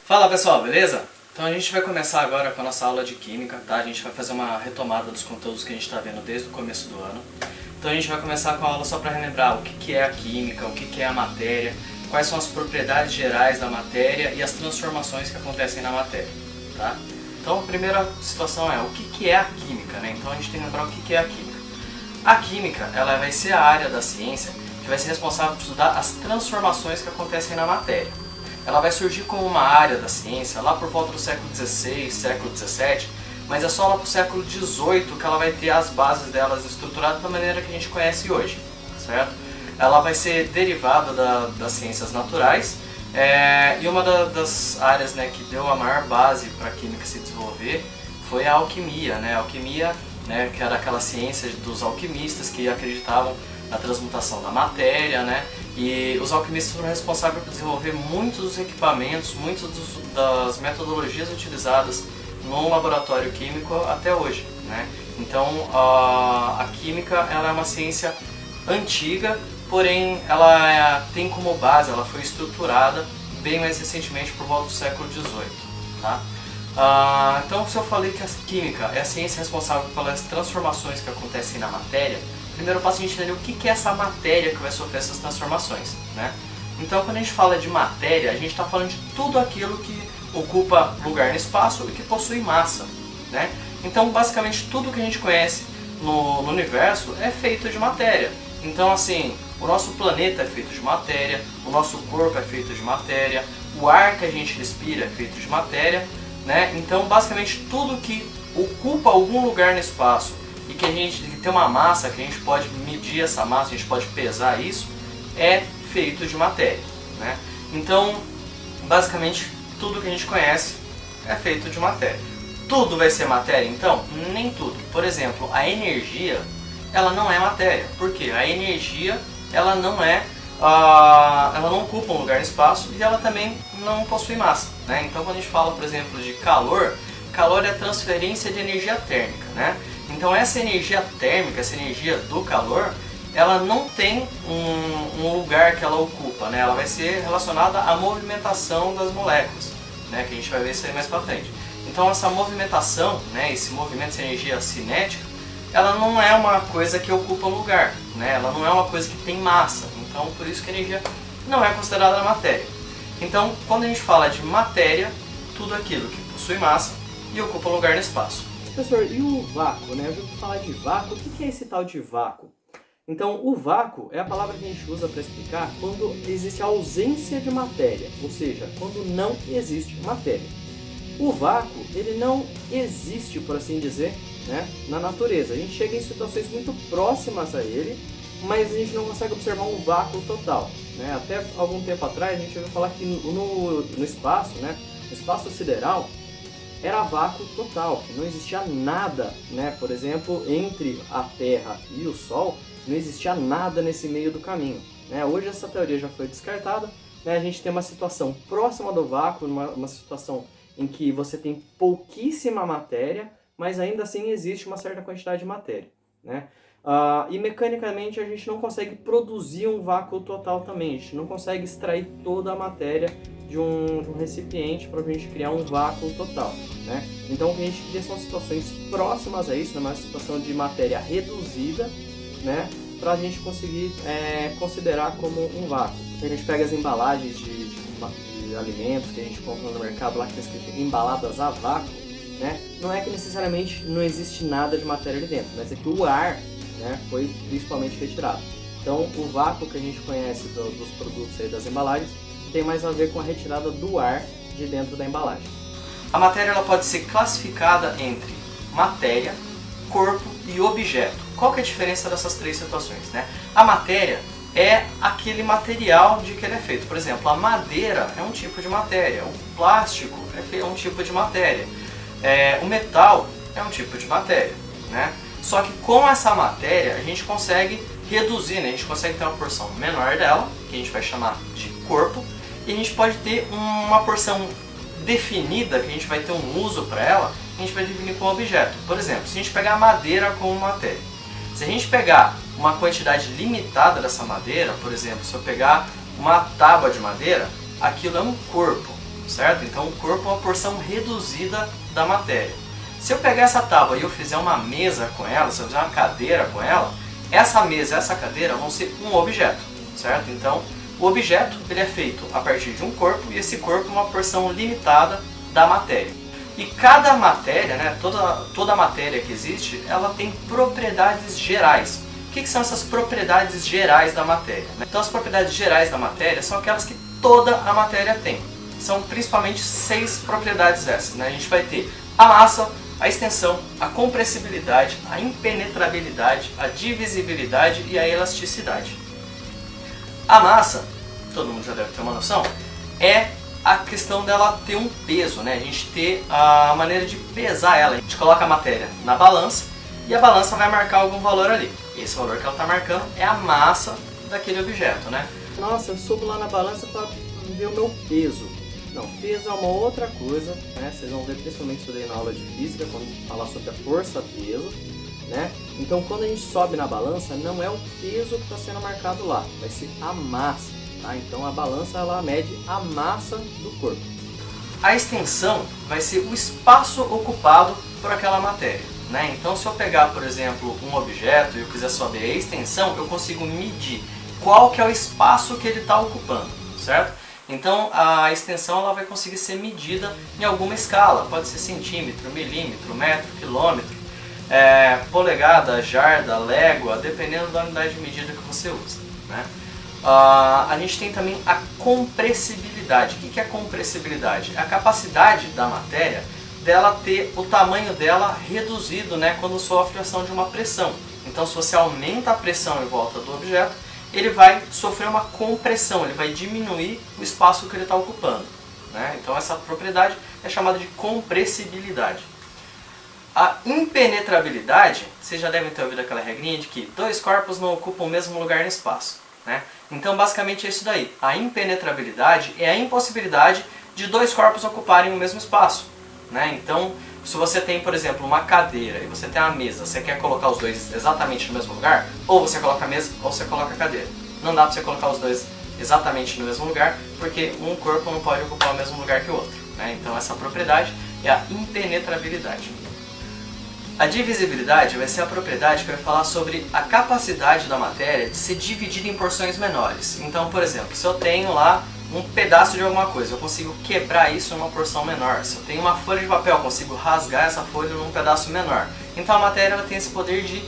Fala pessoal, beleza? Então a gente vai começar agora com a nossa aula de Química, tá? A gente vai fazer uma retomada dos conteúdos que a gente está vendo desde o começo do ano. Então a gente vai começar com a aula só para relembrar o que é a Química, o que é a matéria, quais são as propriedades gerais da matéria e as transformações que acontecem na matéria, tá? Então a primeira situação é o que é a Química, né? Então a gente tem que lembrar o que é a Química. A Química, ela vai ser a área da ciência que vai ser responsável por estudar as transformações que acontecem na matéria. Ela vai surgir como uma área da ciência lá por volta do século XVI, século XVII, mas é só lá para o século XVIII que ela vai ter as bases delas estruturadas da maneira que a gente conhece hoje, certo? Ela vai ser derivada das ciências naturais e uma das áreas, né, que deu a maior base para a química se desenvolver foi a alquimia, né? A alquimia, né, que era aquela ciência dos alquimistas que acreditavam na transmutação da matéria, né? E os alquimistas foram responsáveis por desenvolver muitos dos equipamentos, muitas das metodologias utilizadas no laboratório químico até hoje, né? Então a química, ela é uma ciência antiga, porém ela tem como base, ela foi estruturada bem mais recentemente por volta do século XVIII, tá? Então, se eu falei que a química é a ciência responsável pelas transformações que acontecem na matéria, primeiro passo a gente entender o que é essa matéria que vai sofrer essas transformações, né? Então, quando a gente fala de matéria, a gente está falando de tudo aquilo que ocupa lugar no espaço e que possui massa, né? Então, basicamente, tudo que a gente conhece no universo é feito de matéria. Então, assim, o nosso planeta é feito de matéria, o nosso corpo é feito de matéria, o ar que a gente respira é feito de matéria, né? Então, basicamente, tudo que ocupa algum lugar no espaço e que a gente tem uma massa, que a gente pode medir essa massa, a gente pode pesar isso, é feito de matéria, né? Então, basicamente, tudo que a gente conhece é feito de matéria. Tudo vai ser matéria, então? Nem tudo. Por exemplo, a energia, ela não é matéria. Por quê? A energia, ela não ocupa um lugar no espaço e ela também não possui massa, né? Então, quando a gente fala, por exemplo, de calor, calor é transferência de energia térmica, né? Então essa energia térmica, essa energia do calor, ela não tem um lugar que ela ocupa, né? Ela vai ser relacionada à movimentação das moléculas, né? Que a gente vai ver isso aí mais pra frente. Então essa movimentação, né? Esse movimento, essa energia cinética, ela não é uma coisa que ocupa um lugar, né? Ela não é uma coisa que tem massa. Então por isso que a energia não é considerada matéria. Então quando a gente fala de matéria, tudo aquilo que possui massa e ocupa um lugar no espaço. Professor, e o vácuo, né? Eu já ouvi falar de vácuo. O que é esse tal de vácuo? Então, o vácuo é a palavra que a gente usa para explicar quando existe a ausência de matéria, ou seja, quando não existe matéria. O vácuo, ele não existe, por assim dizer, né, na natureza. A gente chega em situações muito próximas a ele, mas a gente não consegue observar um vácuo total, né? Até algum tempo atrás, a gente ouviu falar que no espaço, né, no espaço sideral, era vácuo total, que não existia nada, né? Por exemplo, entre a Terra e o Sol, não existia nada nesse meio do caminho, né? Hoje essa teoria já foi descartada, né? A gente tem uma situação próxima do vácuo, uma situação em que você tem pouquíssima matéria, mas ainda assim existe uma certa quantidade de matéria, né? E mecanicamente a gente não consegue produzir um vácuo total também, a gente não consegue extrair toda a matéria de um recipiente para a gente criar um vácuo total, né? Então o que a gente cria são situações próximas a isso, uma situação de matéria reduzida, né? Para a gente conseguir considerar como um vácuo. A gente pega as embalagens de alimentos que a gente compra no mercado lá que está escrito embaladas a vácuo, né? Não é que necessariamente não existe nada de matéria ali dentro, mas é que o ar, né, foi principalmente retirado. Então o vácuo que a gente conhece dos produtos aí das embalagens tem mais a ver com a retirada do ar de dentro da embalagem. A matéria, ela pode ser classificada entre matéria, corpo e objeto. Qual que é a diferença dessas três situações, né? A matéria é aquele material de que ele é feito. Por exemplo, a madeira é um tipo de matéria, o plástico é um tipo de matéria, o metal é um tipo de matéria, né? Só que com essa matéria a gente consegue reduzir, né? A gente consegue ter uma porção menor dela, que a gente vai chamar de corpo, e a gente pode ter uma porção definida, que a gente vai ter um uso para ela, a gente vai definir como objeto. Por exemplo, se a gente pegar a madeira como matéria, se a gente pegar uma quantidade limitada dessa madeira, por exemplo, se eu pegar uma tábua de madeira, aquilo é um corpo, certo? Então o corpo é uma porção reduzida da matéria. Se eu pegar essa tábua e eu fizer uma mesa com ela, se eu fizer uma cadeira com ela, essa mesa e essa cadeira vão ser um objeto, certo? Então o objeto ele é feito a partir de um corpo e esse corpo é uma porção limitada da matéria. E cada matéria, né, toda matéria que existe, ela tem propriedades gerais. O que são essas propriedades gerais da matéria? Então as propriedades gerais da matéria são aquelas que toda a matéria tem. São principalmente 6 propriedades essas, né? A gente vai ter a massa, a extensão, a compressibilidade, a impenetrabilidade, a divisibilidade e a elasticidade. A massa, todo mundo já deve ter uma noção, é a questão dela ter um peso, né? A gente ter a maneira de pesar ela. A gente coloca a matéria na balança e a balança vai marcar algum valor ali. Esse valor que ela está marcando é a massa daquele objeto, né? Nossa, eu subo lá na balança para ver o meu peso. Não, peso é uma outra coisa, né? Vocês vão ver principalmente isso daí na aula de física, quando falar sobre a força-peso, né? Então quando a gente sobe na balança, não é o peso que está sendo marcado lá, vai ser a massa, tá? Então a balança ela mede a massa do corpo. A extensão vai ser o espaço ocupado por aquela matéria, né? Então se eu pegar, por exemplo, um objeto e eu quiser saber a extensão, eu consigo medir qual que é o espaço que ele está ocupando, certo? Então a extensão ela vai conseguir ser medida em alguma escala, pode ser centímetro, milímetro, metro, quilômetro, polegada, jarda, légua, dependendo da unidade de medida que você usa, né? A gente tem também a compressibilidade. O que é compressibilidade? É a capacidade da matéria dela ter o tamanho dela reduzido, né, quando sofre a ação de uma pressão. Então se você aumenta a pressão em volta do objeto, ele vai sofrer uma compressão, ele vai diminuir o espaço que ele está ocupando, né? Então essa propriedade é chamada de compressibilidade. A impenetrabilidade, vocês já devem ter ouvido aquela regrinha de que 2 corpos não ocupam o mesmo lugar no espaço, né? Então basicamente é isso daí. A impenetrabilidade é a impossibilidade de 2 corpos ocuparem o mesmo espaço, né? Então se você tem, por exemplo, uma cadeira e você tem uma mesa, você quer colocar os dois exatamente no mesmo lugar, ou você coloca a mesa ou você coloca a cadeira. Não dá para você colocar os dois exatamente no mesmo lugar, porque um corpo não pode ocupar o mesmo lugar que o outro, né? Então essa propriedade é a impenetrabilidade. A divisibilidade vai ser a propriedade que vai falar sobre a capacidade da matéria de ser dividida em porções menores. Então, por exemplo, se eu tenho lá um pedaço de alguma coisa, eu consigo quebrar isso numa porção menor. Se eu tenho uma folha de papel, eu consigo rasgar essa folha num pedaço menor. Então a matéria ela tem esse poder de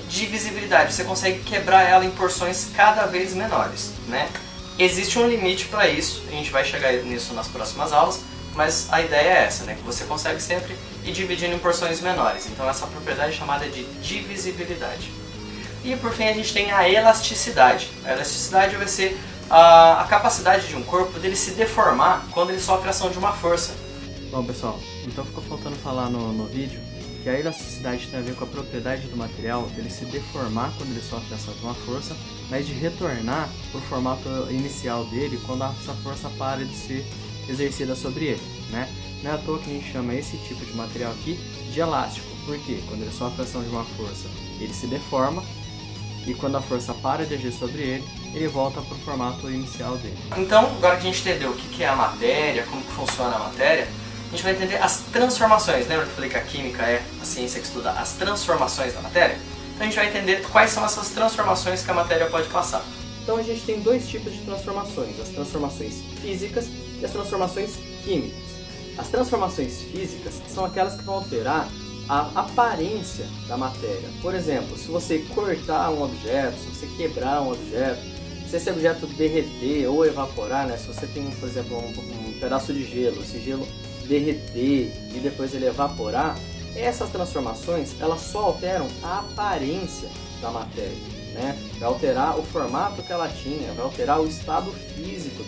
divisibilidade, você consegue quebrar ela em porções cada vez menores, né? Existe um limite para isso, a gente vai chegar nisso nas próximas aulas, mas a ideia é essa, né? Que você consegue sempre ir dividindo em porções menores. Então essa propriedade é chamada de divisibilidade. E por fim a gente tem a elasticidade. A elasticidade vai ser a capacidade de um corpo dele se deformar quando ele sofre a ação de uma força. Bom pessoal, então ficou faltando falar no vídeo que a elasticidade tem a ver com a propriedade do material dele se deformar quando ele sofre a ação de uma força, mas de retornar para o formato inicial dele quando essa força para de ser exercida sobre ele, né? Não é à toa que a gente chama esse tipo de material aqui de elástico, porque quando ele sofre a ação de uma força, ele se deforma, e quando a força para de agir sobre ele volta para o formato inicial dele. Então, agora que a gente entendeu o que é a matéria, como que funciona a matéria, a gente vai entender as transformações. Lembra que eu falei que a química é a ciência que estuda as transformações da matéria? Então a gente vai entender quais são essas transformações que a matéria pode passar. Então a gente tem 2 tipos de transformações, as transformações físicas e as transformações químicas. As transformações físicas são aquelas que vão alterar a aparência da matéria. Por exemplo, se você cortar um objeto, se você quebrar um objeto, se esse objeto derreter ou evaporar, né? Se você tem, por exemplo, um pedaço de gelo, esse gelo derreter e depois ele evaporar, essas transformações elas só alteram a aparência da matéria, né? Vai alterar o formato que ela tinha, vai alterar o estado físico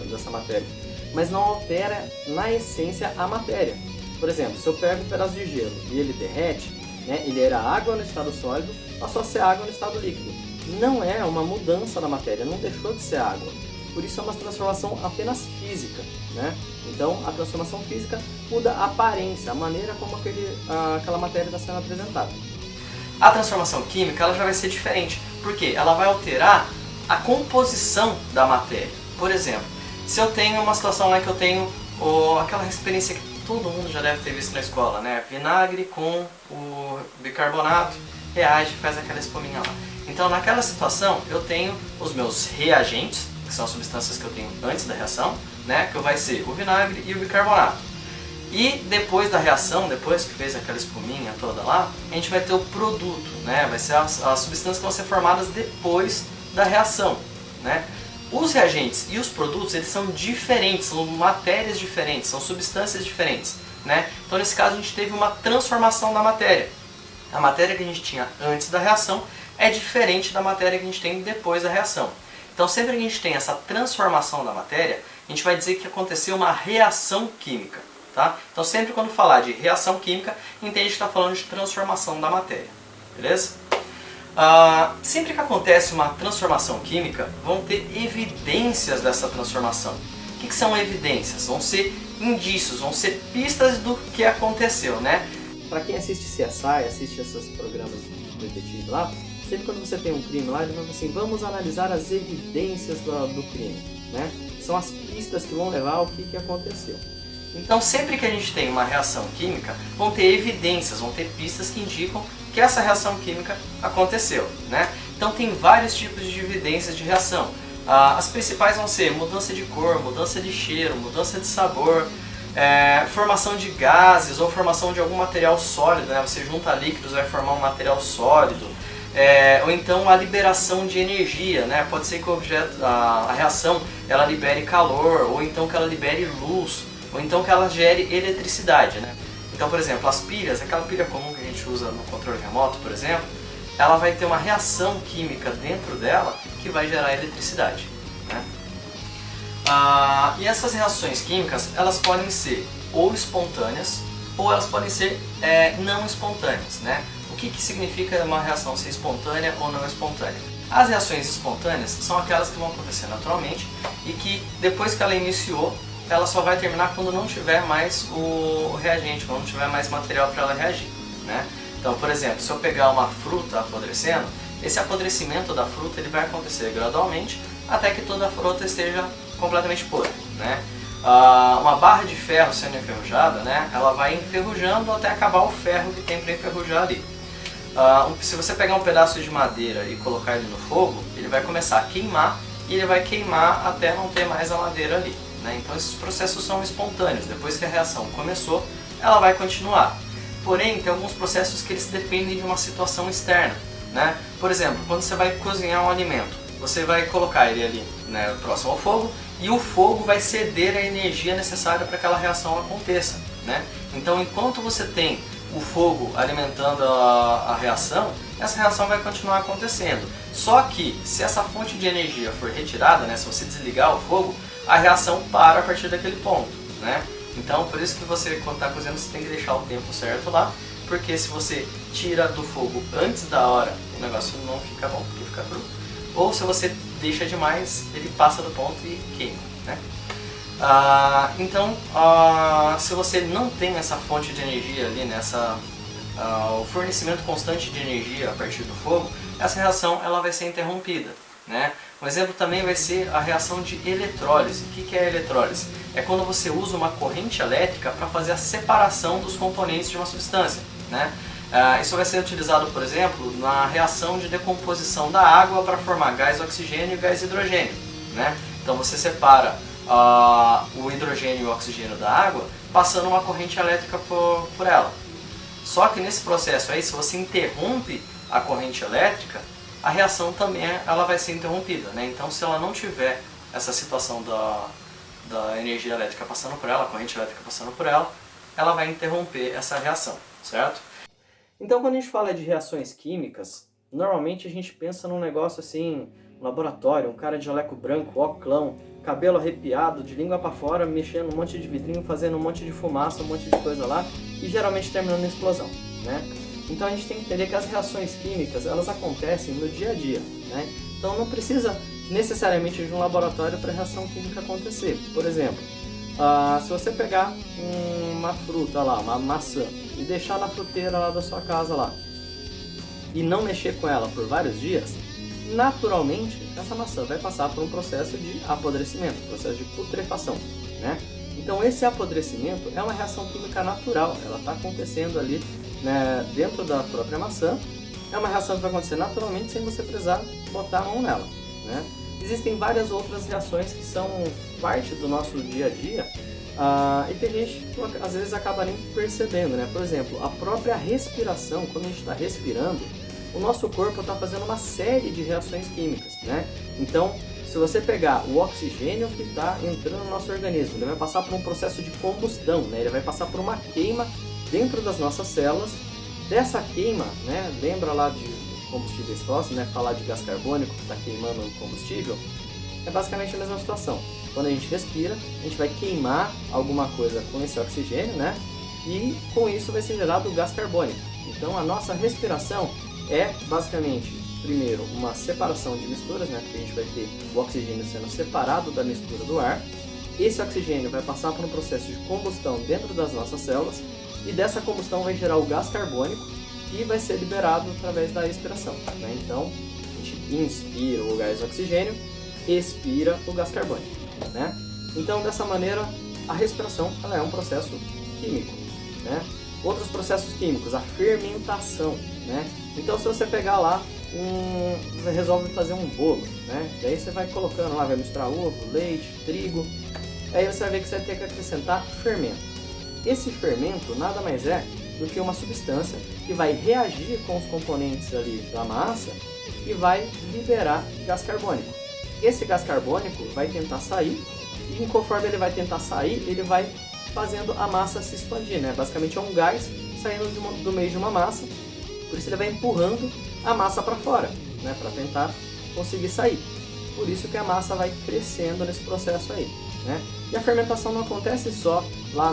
dessa matéria, mas não altera na essência a matéria. Por exemplo, se eu pego um pedaço de gelo e ele derrete, né, ele era água no estado sólido, passou a ser água no estado líquido. Não é uma mudança da matéria, não deixou de ser água. Por isso é uma transformação apenas física, né? Então a transformação física muda a aparência, a maneira como aquela matéria está sendo apresentada. A transformação química ela já vai ser diferente, porque ela vai alterar a composição da matéria. Por exemplo, se eu tenho uma situação lá que eu tenho ou aquela experiência que todo mundo já deve ter visto na escola, né? Vinagre com o bicarbonato reage e faz aquela espuminha lá. Então naquela situação eu tenho os meus reagentes, que são as substâncias que eu tenho antes da reação, né? Que vai ser o vinagre e o bicarbonato. E depois da reação, depois que fez aquela espuminha toda lá, a gente vai ter o produto, né? Vai ser as substâncias que vão ser formadas depois da reação, né? Os reagentes e os produtos, eles são diferentes, são matérias diferentes, são substâncias diferentes, né? Então nesse caso a gente teve uma transformação da matéria. A matéria que a gente tinha antes da reação é diferente da matéria que a gente tem depois da reação. Então sempre que a gente tem essa transformação da matéria, a gente vai dizer que aconteceu uma reação química. Tá? Então sempre quando falar de reação química, entende que está falando de transformação da matéria, beleza? Sempre que acontece uma transformação química, vão ter evidências dessa transformação. O que são evidências? Vão ser indícios, vão ser pistas do que aconteceu, né? Para quem assiste CSI, assiste esses programas de detetive lá, sempre quando você tem um crime lá, ele fala assim, vamos analisar as evidências do crime, né? São as pistas que vão levar ao que aconteceu. Então sempre que a gente tem uma reação química, vão ter evidências, vão ter pistas que indicam que essa reação química aconteceu, né? Então tem vários tipos de evidências de reação. As principais vão ser mudança de cor, mudança de cheiro, mudança de sabor, formação de gases ou formação de algum material sólido, né? Você junta líquidos, vai formar um material sólido. Ou então a liberação de energia, né? Pode ser que a reação ela libere calor, ou então que ela libere luz, ou então que ela gere eletricidade, né? Então, por exemplo, as pilhas, aquela pilha comum que a gente usa no controle remoto, por exemplo, ela vai ter uma reação química dentro dela que vai gerar eletricidade, né? E essas reações químicas, elas podem ser ou espontâneas, ou elas podem ser não espontâneas, né? O que significa uma reação ser espontânea ou não espontânea? As reações espontâneas são aquelas que vão acontecer naturalmente e que depois que ela iniciou, ela só vai terminar quando não tiver mais o reagente, quando não tiver mais material para ela reagir, né? Então, por exemplo, se eu pegar uma fruta apodrecendo, esse apodrecimento da fruta ele vai acontecer gradualmente até que toda a fruta esteja completamente pura, né? Uma barra de ferro sendo enferrujada, né? Ela vai enferrujando até acabar o ferro que tem para enferrujar ali. Se você pegar um pedaço de madeira e colocar ele no fogo, ele vai começar a queimar e ele vai queimar até não ter mais a madeira ali, né? Então esses processos são espontâneos, depois que a reação começou, ela vai continuar. Porém, tem alguns processos que eles dependem de uma situação externa, né? Por exemplo, quando você vai cozinhar um alimento, você vai colocar ele ali, né, próximo ao fogo, e o fogo vai ceder a energia necessária para que aquela reação aconteça, né? Então enquanto você tem o fogo alimentando a reação, essa reação vai continuar acontecendo. Só que se essa fonte de energia for retirada, né, se você desligar o fogo, a reação para a partir daquele ponto, né? Então por isso que você, quando está cozinhando, você tem que deixar o tempo certo lá, porque se você tira do fogo antes da hora, o negócio não fica bom, porque fica cru. Ou se você deixa demais, ele passa do ponto e queima, né? Se você não tem essa fonte de energia ali, o fornecimento constante de energia a partir do fogo, essa reação ela vai ser interrompida, né? Um exemplo também vai ser a reação de eletrólise. O que é a eletrólise? É quando você usa uma corrente elétrica para fazer a separação dos componentes de uma substância, né? Isso vai ser utilizado, por exemplo, na reação de decomposição da água para formar gás oxigênio e gás hidrogênio, né? Então você separa o hidrogênio e o oxigênio da água passando uma corrente elétrica por ela. Só que nesse processo aí, se você interrompe a corrente elétrica, a reação também ela vai ser interrompida, né? Então se ela não tiver essa situação da energia elétrica passando por ela, a corrente elétrica passando por ela, ela vai interromper essa reação, certo? Então quando a gente fala de reações químicas, normalmente a gente pensa num negócio assim, um laboratório, um cara de jaleco branco, oclão, cabelo arrepiado, de língua para fora, mexendo um monte de vidrinho, fazendo um monte de fumaça, um monte de coisa lá, e geralmente terminando em explosão, né? Então a gente tem que entender que as reações químicas, elas acontecem no dia a dia, né? Então não precisa necessariamente de um laboratório para a reação química acontecer. Por exemplo, se você pegar uma fruta lá, uma maçã, e deixar na fruteira lá da sua casa lá, e não mexer com ela por vários dias, naturalmente essa maçã vai passar por um processo de apodrecimento, processo de putrefação, né? Então esse apodrecimento é uma reação química natural, ela está acontecendo ali, né, dentro da própria maçã. É uma reação que vai acontecer naturalmente sem você precisar botar a mão nela, né? Existem várias outras reações que são parte do nosso dia a dia e que a gente às vezes acaba nem percebendo, né? Por exemplo, a própria respiração, quando a gente está respirando, o nosso corpo está fazendo uma série de reações químicas, né? Então, se você pegar o oxigênio que está entrando no nosso organismo, ele vai passar por um processo de combustão, né? Ele vai passar por uma queima dentro das nossas células. Dessa queima, né? Lembra lá de combustíveis fósseis, né? Falar de gás carbônico que está queimando o combustível, é basicamente a mesma situação. Quando a gente respira, a gente vai queimar alguma coisa com esse oxigênio, né? E com isso vai ser gerado o gás carbônico. Então a nossa respiração é basicamente, primeiro, uma separação de misturas, né? Porque a gente vai ter o oxigênio sendo separado da mistura do ar. Esse oxigênio vai passar por um processo de combustão dentro das nossas células e dessa combustão vai gerar o gás carbônico que vai ser liberado através da expiração, né? Então a gente inspira o gás oxigênio, expira o gás carbônico, né? Então dessa maneira a respiração ela é um processo químico, né? Outros processos químicos, a fermentação, né? Então se você pegar lá, você resolve fazer um bolo, né? Daí você vai colocando lá, vai misturar ovo, leite, trigo, aí você vai ver que você vai ter que acrescentar fermento. Esse fermento nada mais é do que uma substância que vai reagir com os componentes ali da massa e vai liberar gás carbônico. Esse gás carbônico vai tentar sair e conforme ele vai tentar sair, ele vai fazendo a massa se expandir, né? Basicamente é um gás saindo do meio de uma massa, por isso ele vai empurrando a massa para fora, né? Para tentar conseguir sair. Por isso que a massa vai crescendo nesse processo aí, né? E a fermentação não acontece só lá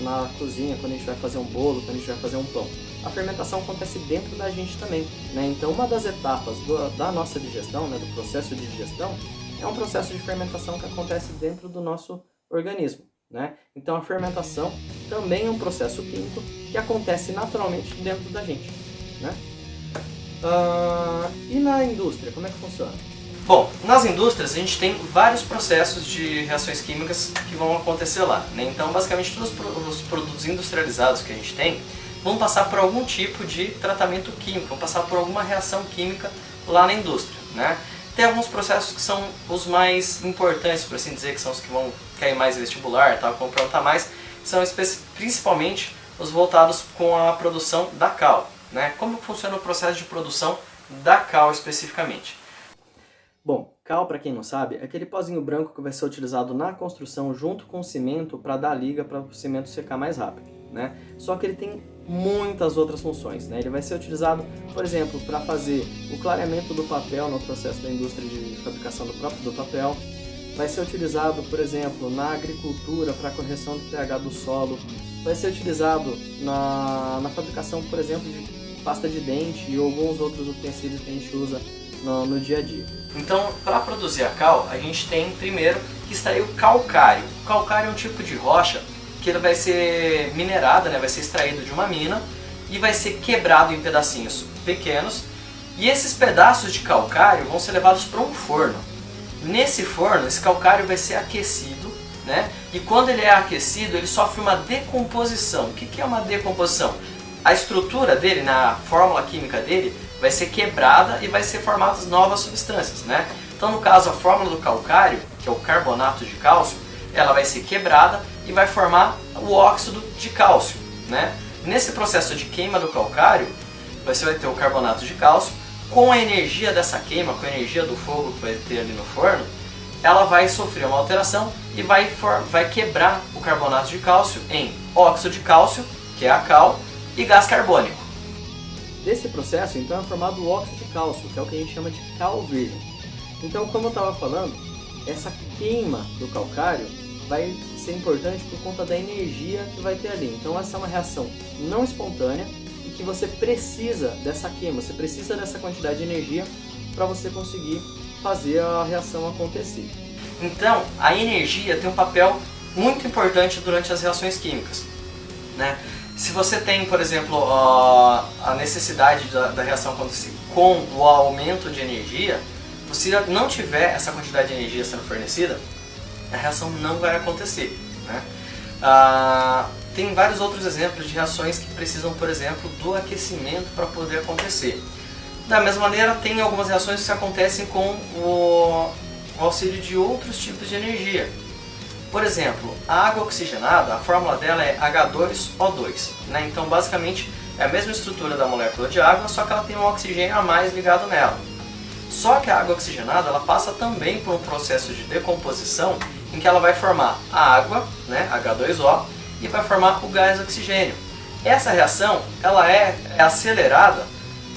na cozinha, quando a gente vai fazer um bolo, quando a gente vai fazer um pão. A fermentação acontece dentro da gente também, né? Então uma das etapas da nossa digestão, né, do processo de digestão, é um processo de fermentação que acontece dentro do nosso organismo, né? Então a fermentação também é um processo químico que acontece naturalmente dentro da gente, né? E na indústria, como é que funciona? Bom, nas indústrias a gente tem vários processos de reações químicas que vão acontecer lá, né? Então basicamente todos os produtos industrializados que a gente tem vão passar por algum tipo de tratamento químico, vão passar por alguma reação química lá na indústria, né? Tem alguns processos que são os mais importantes, por assim dizer, que são os que vão cair mais em vestibular, tal, que vão perguntar mais, são principalmente os voltados com a produção da cal, né? Como funciona o processo de produção da cal especificamente? Bom, cal, para quem não sabe, é aquele pozinho branco que vai ser utilizado na construção junto com o cimento para dar liga para o cimento secar mais rápido, né? Só que ele tem muitas outras funções, né? Ele vai ser utilizado, por exemplo, para fazer o clareamento do papel no processo da indústria de fabricação do papel. Vai ser utilizado, por exemplo, na agricultura para correção do pH do solo. Vai ser utilizado na fabricação, por exemplo, de pasta de dente e alguns outros utensílios que a gente usa no dia a dia. Então, para produzir a cal, a gente tem primeiro que extrair o calcário. O calcário é um tipo de rocha que ele vai ser minerado, né? Vai ser extraído de uma mina e vai ser quebrado em pedacinhos pequenos. E esses pedaços de calcário vão ser levados para um forno. Nesse forno, esse calcário vai ser aquecido, né? E quando ele é aquecido, ele sofre uma decomposição. O que é uma decomposição? A estrutura dele, na fórmula química dele, vai ser quebrada e vai ser formadas novas substâncias, né? Então, no caso, a fórmula do calcário, que é o carbonato de cálcio, ela vai ser quebrada e vai formar o óxido de cálcio, né? Nesse processo de queima do calcário, você vai ter o carbonato de cálcio, com a energia dessa queima, com a energia do fogo que vai ter ali no forno, ela vai sofrer uma alteração e vai quebrar o carbonato de cálcio em óxido de cálcio, que é a cal, e gás carbônico. Desse processo, então, é formado o óxido de cálcio, que é o que a gente chama de cal virgem. Então, como eu estava falando, essa queima do calcário vai ser importante por conta da energia que vai ter ali. Então, essa é uma reação não espontânea e que você precisa dessa queima, você precisa dessa quantidade de energia para você conseguir fazer a reação acontecer. Então, a energia tem um papel muito importante durante as reações químicas, né? Se você tem, por exemplo, a necessidade da reação acontecer com o aumento de energia, se não tiver essa quantidade de energia sendo fornecida, a reação não vai acontecer. né? Tem vários outros exemplos de reações que precisam, por exemplo, do aquecimento para poder acontecer. Da mesma maneira, tem algumas reações que acontecem com o auxílio de outros tipos de energia. Por exemplo, a água oxigenada, a fórmula dela é H2O2, né? Então, basicamente, é a mesma estrutura da molécula de água, só que ela tem um oxigênio a mais ligado nela. Só que a água oxigenada ela passa também por um processo de decomposição em que ela vai formar a água, né, H2O, e vai formar o gás oxigênio. Essa reação ela é acelerada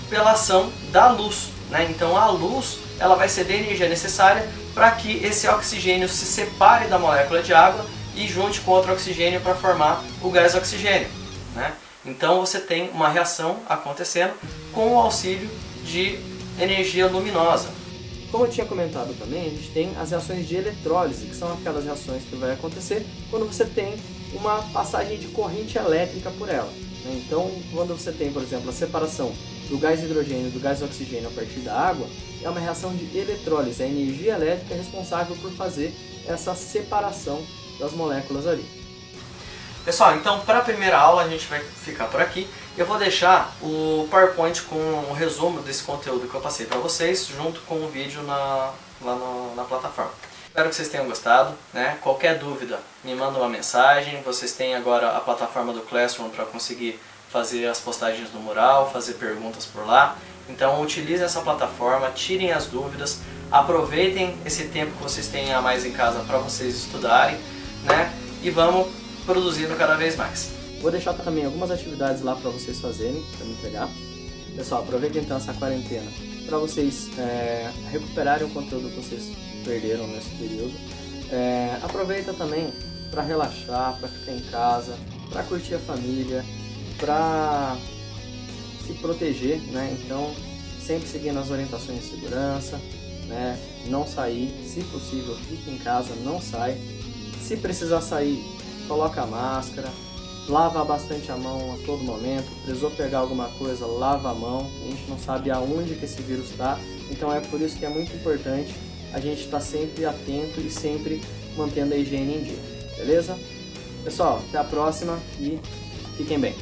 pela ação da luz, né? Então a luz ela vai ceder a energia necessária para que esse oxigênio se separe da molécula de água e junte com outro oxigênio para formar o gás oxigênio, né? Então você tem uma reação acontecendo com o auxílio de energia luminosa. Como eu tinha comentado também, a gente tem as reações de eletrólise, que são aquelas reações que vai acontecer quando você tem uma passagem de corrente elétrica por ela, né? Então, quando você tem, por exemplo, a separação do gás hidrogênio e do gás oxigênio a partir da água, é uma reação de eletrólise. A energia elétrica é responsável por fazer essa separação das moléculas ali. Pessoal, então para a primeira aula a gente vai ficar por aqui. Eu vou deixar o PowerPoint com um resumo desse conteúdo que eu passei para vocês, junto com o vídeo lá na plataforma. Espero que vocês tenham gostado, né? Qualquer dúvida, me manda uma mensagem. Vocês têm agora a plataforma do Classroom para conseguir fazer as postagens no mural, fazer perguntas por lá. Então utilizem essa plataforma, tirem as dúvidas, aproveitem esse tempo que vocês têm a mais em casa para vocês estudarem, né? E vamos produzindo cada vez mais. Vou deixar também algumas atividades lá para vocês fazerem, para me entregar. Pessoal, aproveitem então essa quarentena para vocês recuperarem o conteúdo que vocês perderam nesse período. Aproveita também para relaxar, para ficar em casa, para curtir a família, para se proteger, né? Então, sempre seguindo as orientações de segurança, né? Não sair, se possível, fique em casa, não sai. Se precisar sair, coloca a máscara, lava bastante a mão a todo momento. Precisou pegar alguma coisa, lava a mão. A gente não sabe aonde que esse vírus está, então é por isso que é muito importante a gente estar sempre atento e sempre mantendo a higiene em dia, beleza? Pessoal, até a próxima e fiquem bem.